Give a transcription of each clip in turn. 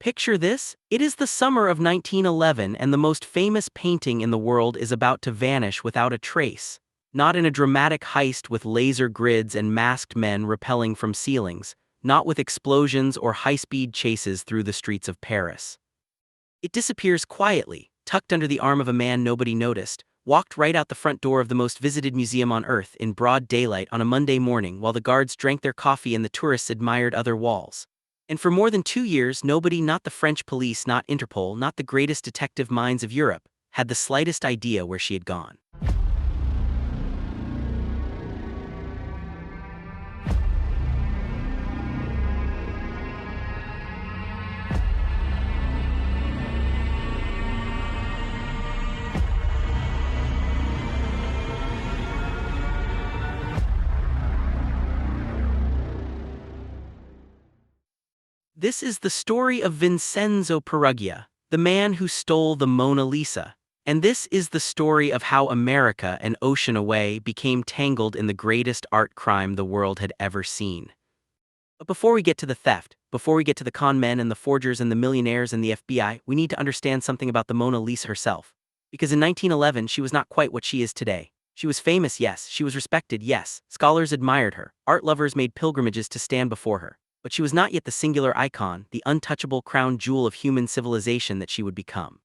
Picture this, it is the summer of 1911 and the most famous painting in the world is about to vanish without a trace. Not in a dramatic heist with laser grids and masked men rappelling from ceilings, not with explosions or high-speed chases through the streets of Paris. It disappears quietly, tucked under the arm of a man nobody noticed, walked right out the front door of the most visited museum on Earth in broad daylight on a Monday morning while the guards drank their coffee and the tourists admired other walls. And for more than 2 years, nobody, not the French police, not Interpol, not the greatest detective minds of Europe, had the slightest idea where she had gone. This is the story of Vincenzo Peruggia, the man who stole the Mona Lisa. And this is the story of how America, an ocean away, became tangled in the greatest art crime the world had ever seen. But before we get to the theft, before we get to the con men and the forgers and the millionaires and the FBI, we need to understand something about the Mona Lisa herself. Because in 1911, she was not quite what she is today. She was famous, yes. She was respected, yes. Scholars admired her. Art lovers made pilgrimages to stand before her. But she was not yet the singular icon, the untouchable crown jewel of human civilization that she would become.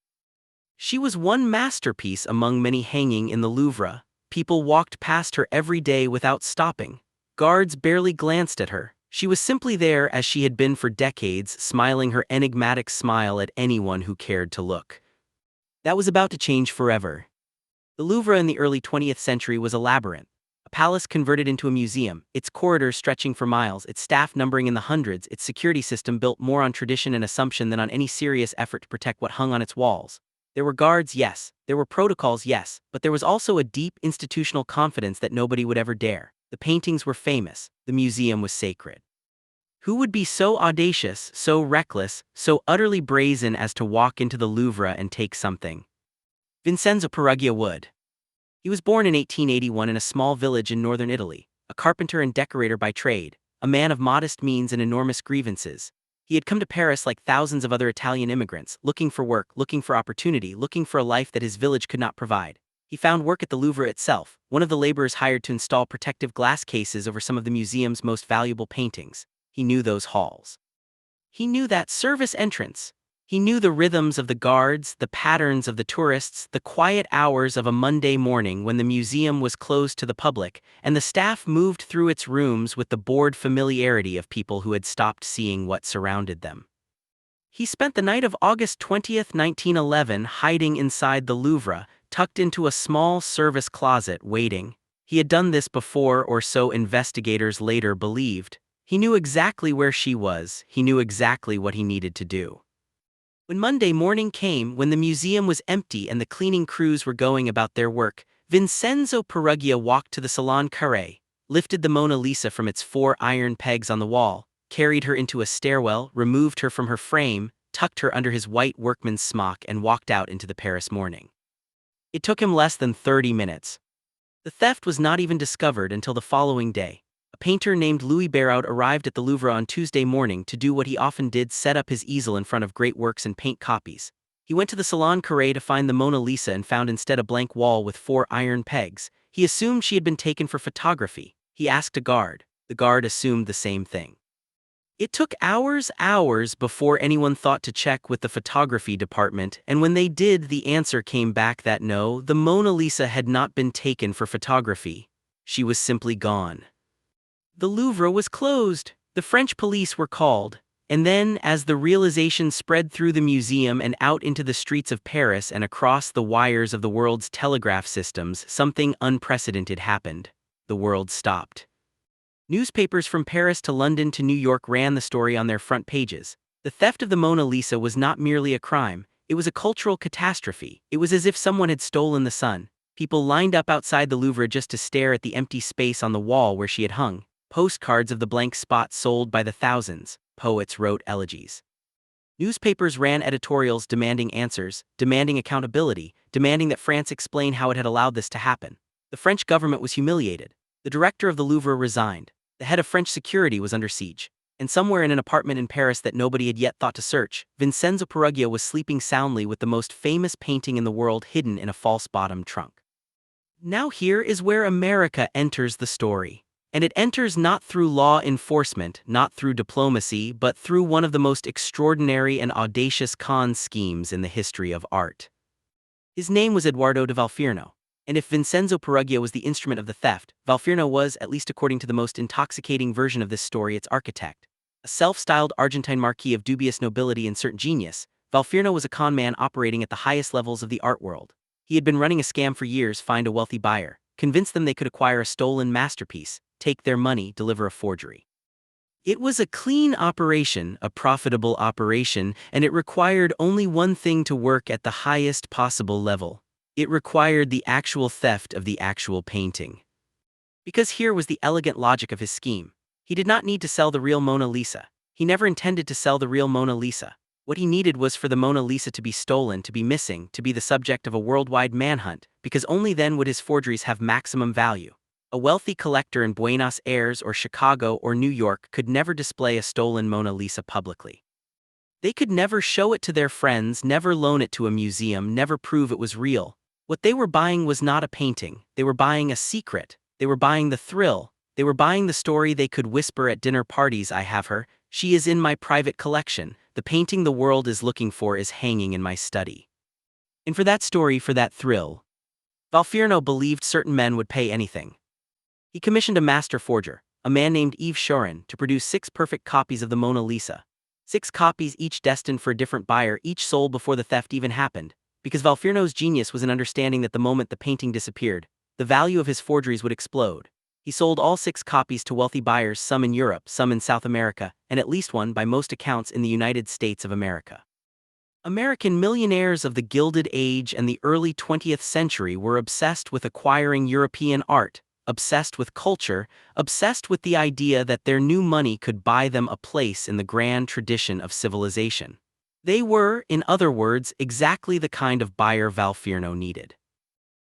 She was one masterpiece among many hanging in the Louvre. People walked past her every day without stopping. Guards barely glanced at her. She was simply there as she had been for decades, smiling her enigmatic smile at anyone who cared to look. That was about to change forever. The Louvre in the early 20th century was a labyrinth. A palace converted into a museum, its corridors stretching for miles, its staff numbering in the hundreds, its security system built more on tradition and assumption than on any serious effort to protect what hung on its walls. There were guards, yes. There were protocols, yes. But there was also a deep institutional confidence that nobody would ever dare. The paintings were famous. The museum was sacred. Who would be so audacious, so reckless, so utterly brazen as to walk into the Louvre and take something? Vincenzo Peruggia would. He was born in 1881 in a small village in northern Italy, a carpenter and decorator by trade, a man of modest means and enormous grievances. He had come to Paris like thousands of other Italian immigrants, looking for work, looking for opportunity, looking for a life that his village could not provide. He found work at the Louvre itself, one of the laborers hired to install protective glass cases over some of the museum's most valuable paintings. He knew those halls. He knew that service entrance. He knew the rhythms of the guards, the patterns of the tourists, the quiet hours of a Monday morning when the museum was closed to the public, and the staff moved through its rooms with the bored familiarity of people who had stopped seeing what surrounded them. He spent the night of August 20th, 1911, hiding inside the Louvre, tucked into a small service closet, waiting. He had done this before, or so investigators later believed. He knew exactly where she was. He knew exactly what he needed to do. When Monday morning came, when the museum was empty and the cleaning crews were going about their work, Vincenzo Peruggia walked to the Salon Carré, lifted the Mona Lisa from its 4 iron pegs on the wall, carried her into a stairwell, removed her from her frame, tucked her under his white workman's smock and walked out into the Paris morning. It took him less than 30 minutes. The theft was not even discovered until the following day. A painter named Louis Béraud arrived at the Louvre on Tuesday morning to do what he often did, set up his easel in front of great works and paint copies. He went to the Salon Carré to find the Mona Lisa and found instead a blank wall with 4 iron pegs. He assumed she had been taken for photography. He asked a guard. The guard assumed the same thing. It took hours before anyone thought to check with the photography department, and when they did, the answer came back that no, the Mona Lisa had not been taken for photography. She was simply gone. The Louvre was closed. The French police were called. And then, as the realization spread through the museum and out into the streets of Paris and across the wires of the world's telegraph systems, something unprecedented happened. The world stopped. Newspapers from Paris to London to New York ran the story on their front pages. The theft of the Mona Lisa was not merely a crime, it was a cultural catastrophe. It was as if someone had stolen the sun. People lined up outside the Louvre just to stare at the empty space on the wall where she had hung. Postcards of the blank spot sold by the thousands. Poets wrote elegies. Newspapers ran editorials demanding answers, demanding accountability, demanding that France explain how it had allowed this to happen. The French government was humiliated. The director of the Louvre resigned. The head of French security was under siege. And somewhere in an apartment in Paris that nobody had yet thought to search, Vincenzo Peruggia was sleeping soundly with the most famous painting in the world hidden in a false-bottomed trunk. Now here is where America enters the story. And it enters not through law enforcement, not through diplomacy, but through one of the most extraordinary and audacious con schemes in the history of art. His name was Edoardo de Valferno. And if Vincenzo Peruggia was the instrument of the theft, Valferno was, at least according to the most intoxicating version of this story, its architect. A self-styled Argentine marquis of dubious nobility and certain genius, Valferno was a con man operating at the highest levels of the art world. He had been running a scam for years: find a wealthy buyer, convince them they could acquire a stolen masterpiece, take their money, deliver a forgery. It was a clean operation, a profitable operation, and it required only one thing to work at the highest possible level. It required the actual theft of the actual painting. Because here was the elegant logic of his scheme. He did not need to sell the real Mona Lisa. He never intended to sell the real Mona Lisa. What he needed was for the Mona Lisa to be stolen, to be missing, to be the subject of a worldwide manhunt, because only then would his forgeries have maximum value. A wealthy collector in Buenos Aires or Chicago or New York could never display a stolen Mona Lisa publicly. They could never show it to their friends, never loan it to a museum, never prove it was real. What they were buying was not a painting. They were buying a secret. They were buying the thrill. They were buying the story they could whisper at dinner parties: I have her. She is in my private collection. The painting the world is looking for is hanging in my study. And for that story, for that thrill, Valferno believed certain men would pay anything. He commissioned a master forger, a man named Yves Chorin, to produce 6 perfect copies of the Mona Lisa. 6 copies, each destined for a different buyer, each sold before the theft even happened. Because Valferno's genius was in understanding that the moment the painting disappeared, the value of his forgeries would explode. He sold all 6 copies to wealthy buyers, some in Europe, some in South America, and at least one, by most accounts, in the United States of America. American millionaires of the Gilded Age and the early 20th century were obsessed with acquiring European art, obsessed with culture, obsessed with the idea that their new money could buy them a place in the grand tradition of civilization. They were, in other words, exactly the kind of buyer Valferno needed.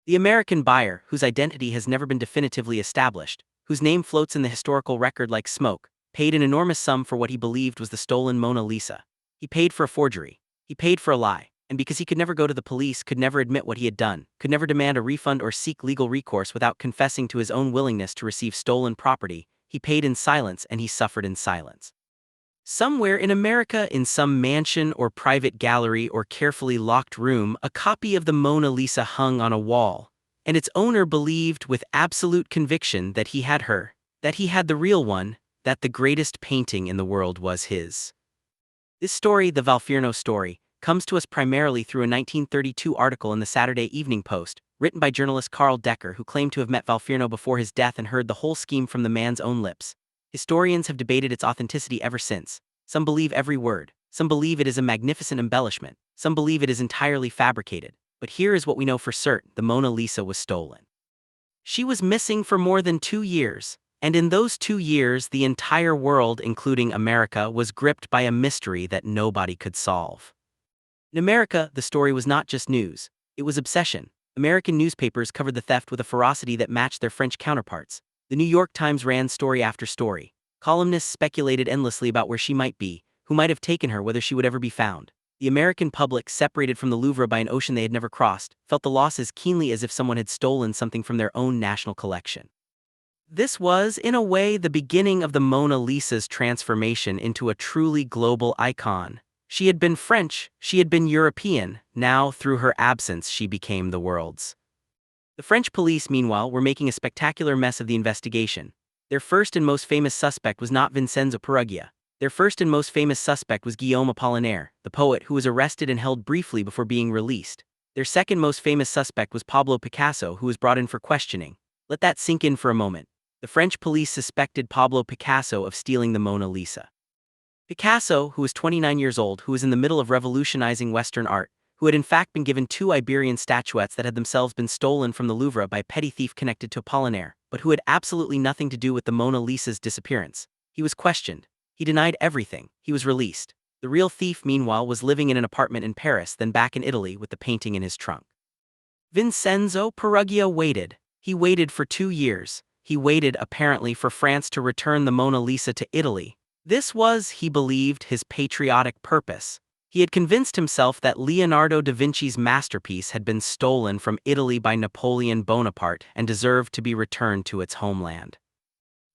The American buyer, whose identity has never been definitively established, whose name floats in the historical record like smoke, paid an enormous sum for what he believed was the stolen Mona Lisa. He paid for a forgery. He paid for a lie. And because he could never go to the police, could never admit what he had done, could never demand a refund or seek legal recourse without confessing to his own willingness to receive stolen property, he paid in silence and he suffered in silence. Somewhere in America, in some mansion or private gallery or carefully locked room, a copy of the Mona Lisa hung on a wall, and its owner believed with absolute conviction that he had her, that he had the real one, that the greatest painting in the world was his. This story, the Valferno story, comes to us primarily through a 1932 article in the Saturday Evening Post, written by journalist Carl Decker, who claimed to have met Valferno before his death and heard the whole scheme from the man's own lips. Historians have debated its authenticity ever since. Some believe every word. Some believe it is a magnificent embellishment. Some believe it is entirely fabricated. But here is what we know for certain: the Mona Lisa was stolen. She was missing for more than 2 years. And in those 2 years, the entire world, including America, was gripped by a mystery that nobody could solve. In America, the story was not just news. It was obsession. American newspapers covered the theft with a ferocity that matched their French counterparts. The New York Times ran story after story. Columnists speculated endlessly about where she might be, who might have taken her, whether she would ever be found. The American public, separated from the Louvre by an ocean they had never crossed, felt the loss as keenly as if someone had stolen something from their own national collection. This was, in a way, the beginning of the Mona Lisa's transformation into a truly global icon. She had been French, she had been European, now through her absence she became the world's. The French police, meanwhile, were making a spectacular mess of the investigation. Their first and most famous suspect was not Vincenzo Peruggia. Their first and most famous suspect was Guillaume Apollinaire, the poet who was arrested and held briefly before being released. Their second most famous suspect was Pablo Picasso, who was brought in for questioning. Let that sink in for a moment. The French police suspected Pablo Picasso of stealing the Mona Lisa. Picasso, who was 29 years old, who was in the middle of revolutionizing Western art, who had in fact been given 2 Iberian statuettes that had themselves been stolen from the Louvre by a petty thief connected to Apollinaire, but who had absolutely nothing to do with the Mona Lisa's disappearance. He was questioned. He denied everything. He was released. The real thief, meanwhile, was living in an apartment in Paris, then back in Italy with the painting in his trunk. Vincenzo Peruggia waited. He waited for 2 years. He waited, apparently, for France to return the Mona Lisa to Italy. This was, he believed, his patriotic purpose. He had convinced himself that Leonardo da Vinci's masterpiece had been stolen from Italy by Napoleon Bonaparte and deserved to be returned to its homeland.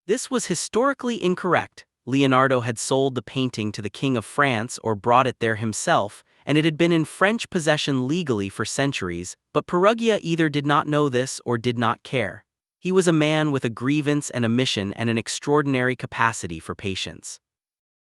This was historically incorrect. Leonardo had sold the painting to the King of France or brought it there himself, and it had been in French possession legally for centuries, but Peruggia either did not know this or did not care. He was a man with a grievance and a mission and an extraordinary capacity for patience.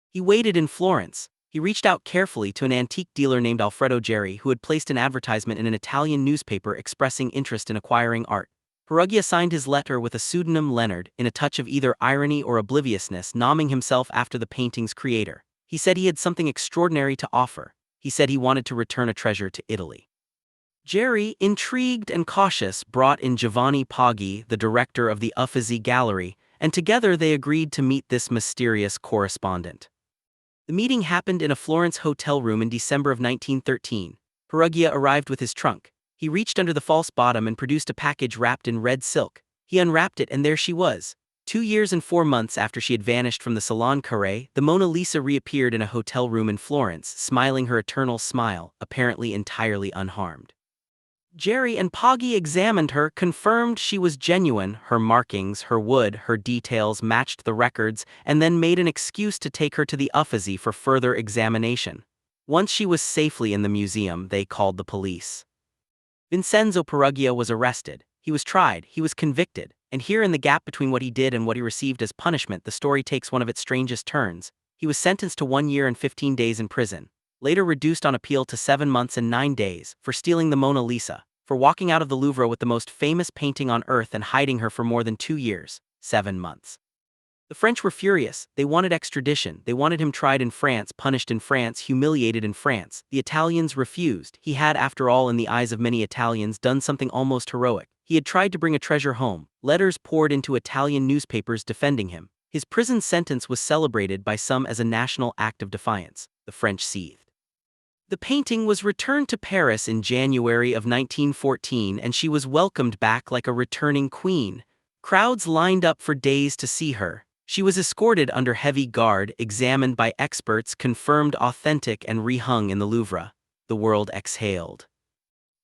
He waited in Florence. He reached out carefully to an antique dealer named Alfredo Geri who had placed an advertisement in an Italian newspaper expressing interest in acquiring art. Peruggia signed his letter with a pseudonym Leonard, in a touch of either irony or obliviousness, naming himself after the painting's creator. He said he had something extraordinary to offer. He said he wanted to return a treasure to Italy. Geri, intrigued and cautious, brought in Giovanni Poggi, the director of the Uffizi Gallery, and together they agreed to meet this mysterious correspondent. The meeting happened in a Florence hotel room in December of 1913. Peruggia arrived with his trunk. He reached under the false bottom and produced a package wrapped in red silk. He unwrapped it and there she was. 2 years and 4 months after she had vanished from the Salon Carré, the Mona Lisa reappeared in a hotel room in Florence, smiling her eternal smile, apparently entirely unharmed. Geri and Poggi examined her, confirmed she was genuine, her markings, her wood, her details matched the records, and then made an excuse to take her to the Uffizi for further examination. Once she was safely in the museum, they called the police. Vincenzo Peruggia was arrested. He was tried, he was convicted, and here in the gap between what he did and what he received as punishment, the story takes one of its strangest turns. He was sentenced to 1 year and 15 days in prison, later reduced on appeal to 7 months and 9 days, for stealing the Mona Lisa, for walking out of the Louvre with the most famous painting on earth and hiding her for more than 2 years, 7 months. The French were furious. They wanted extradition. They wanted him tried in France, punished in France, humiliated in France. The Italians refused. He had, after all, in the eyes of many Italians, done something almost heroic. He had tried to bring a treasure home. Letters poured into Italian newspapers defending him. His prison sentence was celebrated by some as a national act of defiance. The French seethed. The painting was returned to Paris in January of 1914, and she was welcomed back like a returning queen. Crowds lined up for days to see her. She was escorted under heavy guard, examined by experts, confirmed authentic, and rehung in the Louvre. The world exhaled.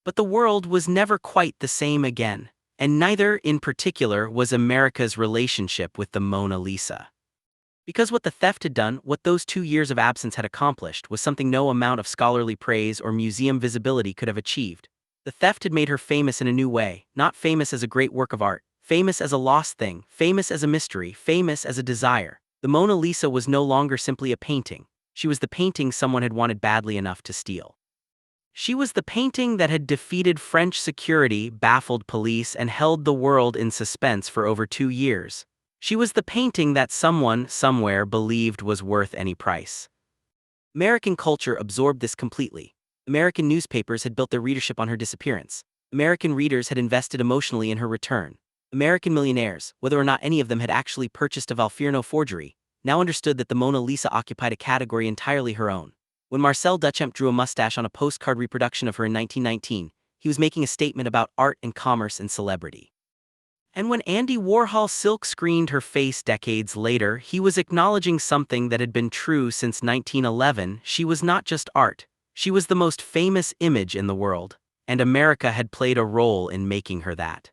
But the world was never quite the same again, and neither, in particular, was America's relationship with the Mona Lisa. Because what the theft had done, what those 2 years of absence had accomplished, was something no amount of scholarly praise or museum visibility could have achieved. The theft had made her famous in a new way, not famous as a great work of art, famous as a lost thing, famous as a mystery, famous as a desire. The Mona Lisa was no longer simply a painting. She was the painting someone had wanted badly enough to steal. She was the painting that had defeated French security, baffled police, and held the world in suspense for over 2 years. She was the painting that someone, somewhere, believed was worth any price. American culture absorbed this completely. American newspapers had built their readership on her disappearance. American readers had invested emotionally in her return. American millionaires, whether or not any of them had actually purchased a Valferno forgery, now understood that the Mona Lisa occupied a category entirely her own. When Marcel Duchamp drew a mustache on a postcard reproduction of her in 1919, he was making a statement about art and commerce and celebrity. And when Andy Warhol silk-screened her face decades later, he was acknowledging something that had been true since 1911. She was not just art. She was the most famous image in the world, and America had played a role in making her that.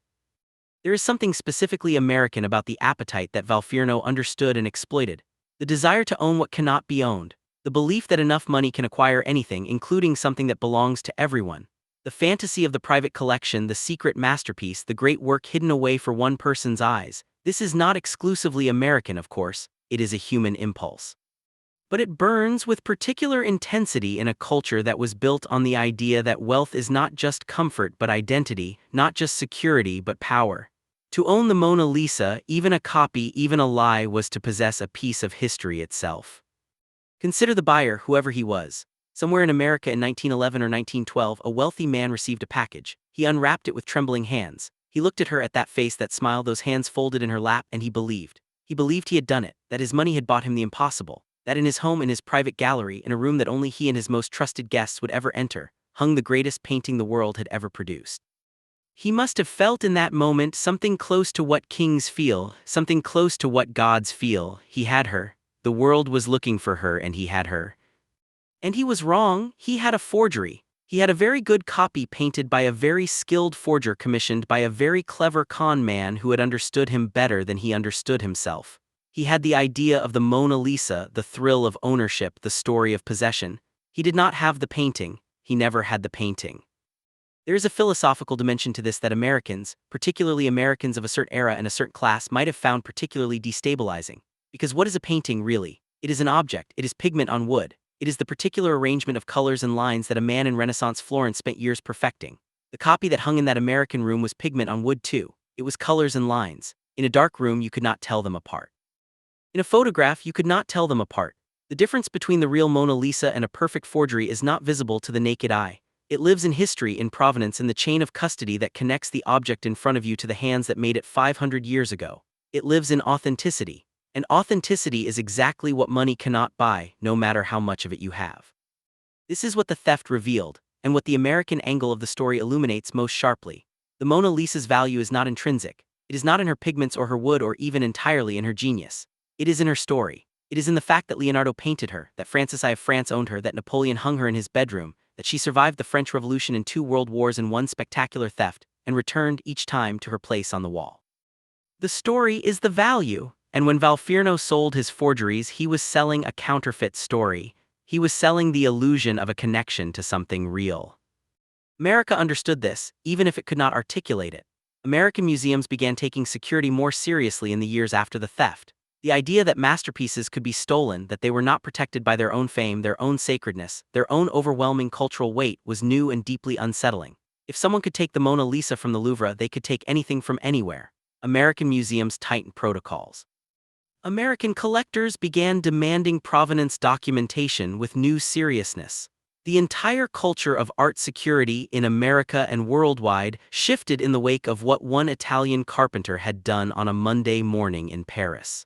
There is something specifically American about the appetite that Valferno understood and exploited. The desire to own what cannot be owned. The belief that enough money can acquire anything, including something that belongs to everyone. The fantasy of the private collection, the secret masterpiece, the great work hidden away for one person's eyes. This is not exclusively American, of course. It is a human impulse. But it burns with particular intensity in a culture that was built on the idea that wealth is not just comfort but identity, not just security but power. To own the Mona Lisa, even a copy, even a lie, was to possess a piece of history itself. Consider the buyer, whoever he was. Somewhere in America in 1911 or 1912, a wealthy man received a package. He unwrapped it with trembling hands. He looked at her, at that face, that smile, those hands folded in her lap, and he believed. He believed he had done it, that his money had bought him the impossible, that in his home, in his private gallery, in a room that only he and his most trusted guests would ever enter, hung the greatest painting the world had ever produced. He must have felt in that moment something close to what kings feel, something close to what gods feel. He had her, The world was looking for her and he had her. And he was wrong, he had a forgery. He had a very good copy painted by a very skilled forger commissioned by a very clever con man who had understood him better than he understood himself. He had the idea of the Mona Lisa, the thrill of ownership, the story of possession. He did not have the painting, he never had the painting. There is a philosophical dimension to this that Americans, particularly Americans of a certain era and a certain class, might have found particularly destabilizing. Because what is a painting really? It is an object, it is pigment on wood. It is the particular arrangement of colors and lines that a man in Renaissance Florence spent years perfecting. The copy that hung in that American room was pigment on wood too. It was colors and lines. In a dark room you could not tell them apart. In a photograph you could not tell them apart. The difference between the real Mona Lisa and a perfect forgery is not visible to the naked eye. It lives in history, in provenance, in the chain of custody that connects the object in front of you to the hands that made it 500 years ago. It lives in authenticity. And authenticity is exactly what money cannot buy, no matter how much of it you have. This is what the theft revealed, and what the American angle of the story illuminates most sharply. The Mona Lisa's value is not intrinsic. It is not in her pigments or her wood or even entirely in her genius. It is in her story. It is in the fact that Leonardo painted her, that Francis I of France owned her, that Napoleon hung her in his bedroom, that she survived the French Revolution and 2 world wars in one spectacular theft, and returned each time to her place on the wall. The story is the value, and when Valfierno sold his forgeries, he was selling a counterfeit story. He was selling the illusion of a connection to something real. America understood this, even if it could not articulate it. American museums began taking security more seriously in the years after the theft. The idea that masterpieces could be stolen, that they were not protected by their own fame, their own sacredness, their own overwhelming cultural weight, was new and deeply unsettling. If someone could take the Mona Lisa from the Louvre, they could take anything from anywhere. American museums tightened protocols. American collectors began demanding provenance documentation with new seriousness. The entire culture of art security in America and worldwide shifted in the wake of what one Italian carpenter had done on a Monday morning in Paris.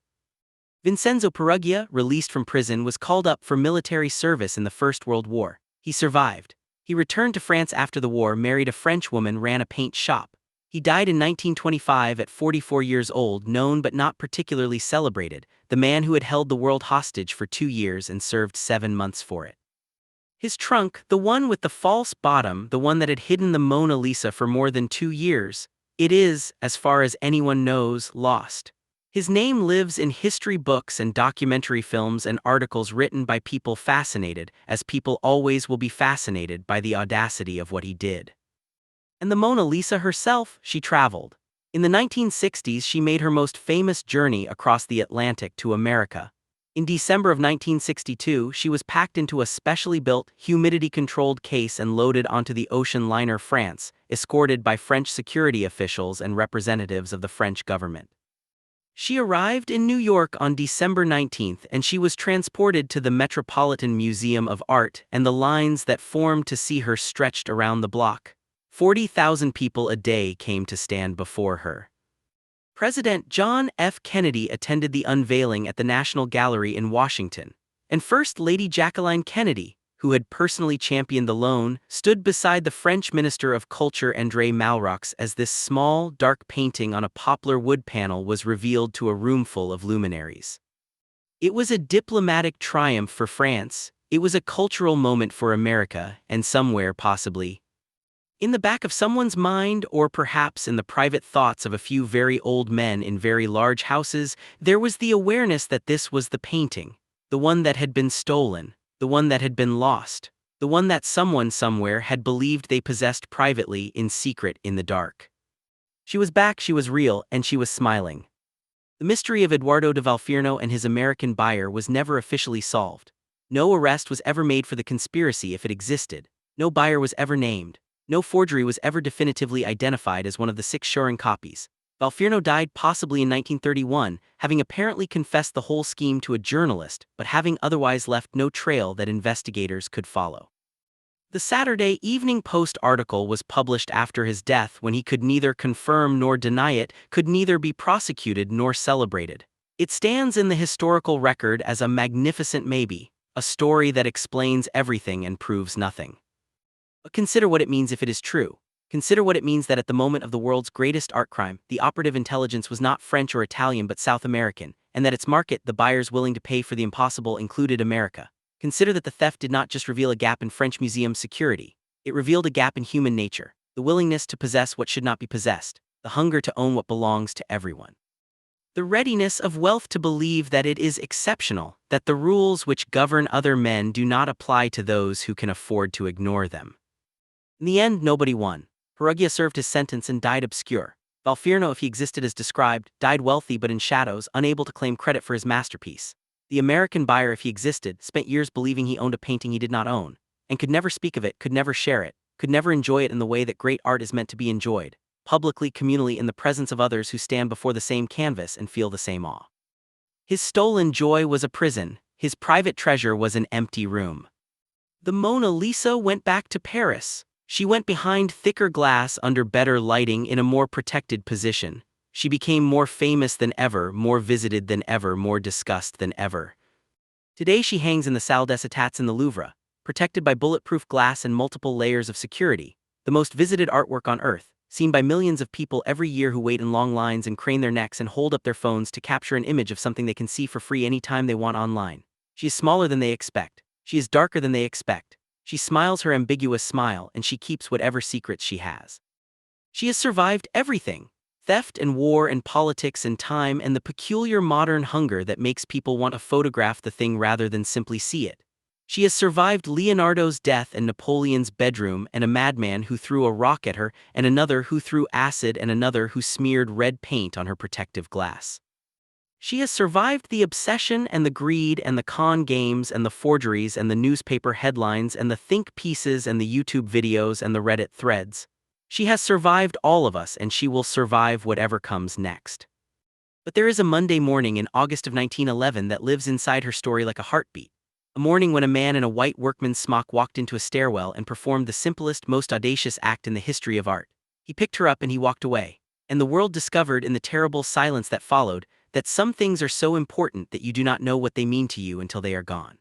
Vincenzo Peruggia, released from prison, was called up for military service in the First World War. He survived. He returned to France after the war, married a French woman, ran a paint shop. He died in 1925 at 44 years old, known but not particularly celebrated, the man who had held the world hostage for 2 years and served 7 months for it. His trunk, the one with the false bottom, the one that had hidden the Mona Lisa for more than 2 years, it is, as far as anyone knows, lost. His name lives in history books and documentary films and articles written by people fascinated, as people always will be fascinated by the audacity of what he did. And the Mona Lisa herself, she traveled. In the 1960s, she made her most famous journey across the Atlantic to America. In December of 1962, she was packed into a specially built, humidity-controlled case and loaded onto the ocean liner France, escorted by French security officials and representatives of the French government. She arrived in New York on December 19th, and she was transported to the Metropolitan Museum of Art, and the lines that formed to see her stretched around the block. 40,000 people a day came to stand before her. President John F. Kennedy attended the unveiling at the National Gallery in Washington, and First Lady Jacqueline Kennedy, who had personally championed the loan, stood beside the French Minister of Culture André Malraux as this small, dark painting on a poplar wood panel was revealed to a roomful of luminaries. It was a diplomatic triumph for France, it was a cultural moment for America, and somewhere, possibly, in the back of someone's mind, or perhaps in the private thoughts of a few very old men in very large houses, there was the awareness that this was the painting, the one that had been stolen, the one that had been lost, the one that someone somewhere had believed they possessed privately, in secret, in the dark. She was back, she was real, and she was smiling. The mystery of Eduardo de Valfierno and his American buyer was never officially solved. No arrest was ever made for the conspiracy if it existed. No buyer was ever named. No forgery was ever definitively identified as one of the 6 Schuring copies. Valfierno died possibly in 1931, having apparently confessed the whole scheme to a journalist, but having otherwise left no trail that investigators could follow. The Saturday Evening Post article was published after his death, when he could neither confirm nor deny it, could neither be prosecuted nor celebrated. It stands in the historical record as a magnificent maybe, a story that explains everything and proves nothing. But consider what it means if it is true. Consider what it means that at the moment of the world's greatest art crime, the operative intelligence was not French or Italian but South American, and that its market, the buyers willing to pay for the impossible, included America. Consider that the theft did not just reveal a gap in French museum security. It revealed a gap in human nature, the willingness to possess what should not be possessed, the hunger to own what belongs to everyone. The readiness of wealth to believe that it is exceptional, that the rules which govern other men do not apply to those who can afford to ignore them. In the end, nobody won. Peruggia served his sentence and died obscure. Valferno, if he existed as described, died wealthy but in shadows, unable to claim credit for his masterpiece. The American buyer, if he existed, spent years believing he owned a painting he did not own, and could never speak of it, could never share it, could never enjoy it in the way that great art is meant to be enjoyed, publicly, communally, in the presence of others who stand before the same canvas and feel the same awe. His stolen joy was a prison, his private treasure was an empty room. The Mona Lisa went back to Paris. She went behind thicker glass under better lighting in a more protected position. She became more famous than ever, more visited than ever, more discussed than ever. Today she hangs in the Salle des Etats in the Louvre, protected by bulletproof glass and multiple layers of security, the most visited artwork on Earth, seen by millions of people every year who wait in long lines and crane their necks and hold up their phones to capture an image of something they can see for free anytime they want online. She is smaller than they expect. She is darker than they expect. She smiles her ambiguous smile, and she keeps whatever secrets she has. She has survived everything: theft and war and politics and time and the peculiar modern hunger that makes people want to photograph the thing rather than simply see it. She has survived Leonardo's death and Napoleon's bedroom and a madman who threw a rock at her and another who threw acid and another who smeared red paint on her protective glass. She has survived the obsession and the greed and the con games and the forgeries and the newspaper headlines and the think pieces and the YouTube videos and the Reddit threads. She has survived all of us, and she will survive whatever comes next. But there is a Monday morning in August of 1911 that lives inside her story like a heartbeat. A morning when a man in a white workman's smock walked into a stairwell and performed the simplest, most audacious act in the history of art. He picked her up and he walked away. And the world discovered in the terrible silence that followed that some things are so important that you do not know what they mean to you until they are gone.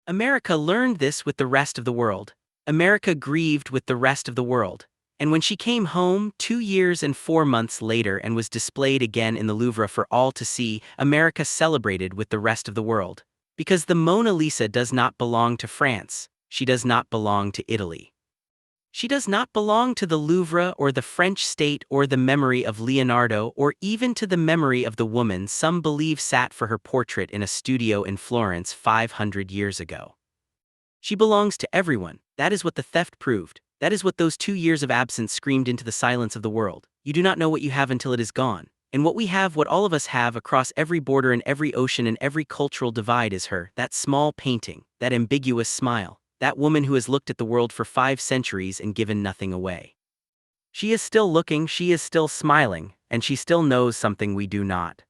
America learned this with the rest of the world. America grieved with the rest of the world. And when she came home 2 years and 4 months later and was displayed again in the Louvre for all to see, America celebrated with the rest of the world. Because the Mona Lisa does not belong to France. She does not belong to Italy. She does not belong to the Louvre or the French state or the memory of Leonardo or even to the memory of the woman some believe sat for her portrait in a studio in Florence 500 years ago. She belongs to everyone. That is what the theft proved. That is what those 2 years of absence screamed into the silence of the world. You do not know what you have until it is gone. And what we have, what all of us have across every border and every ocean and every cultural divide is her, that small painting, that ambiguous smile. That woman who has looked at the world for 5 centuries and given nothing away. She is still looking, she is still smiling, and she still knows something we do not.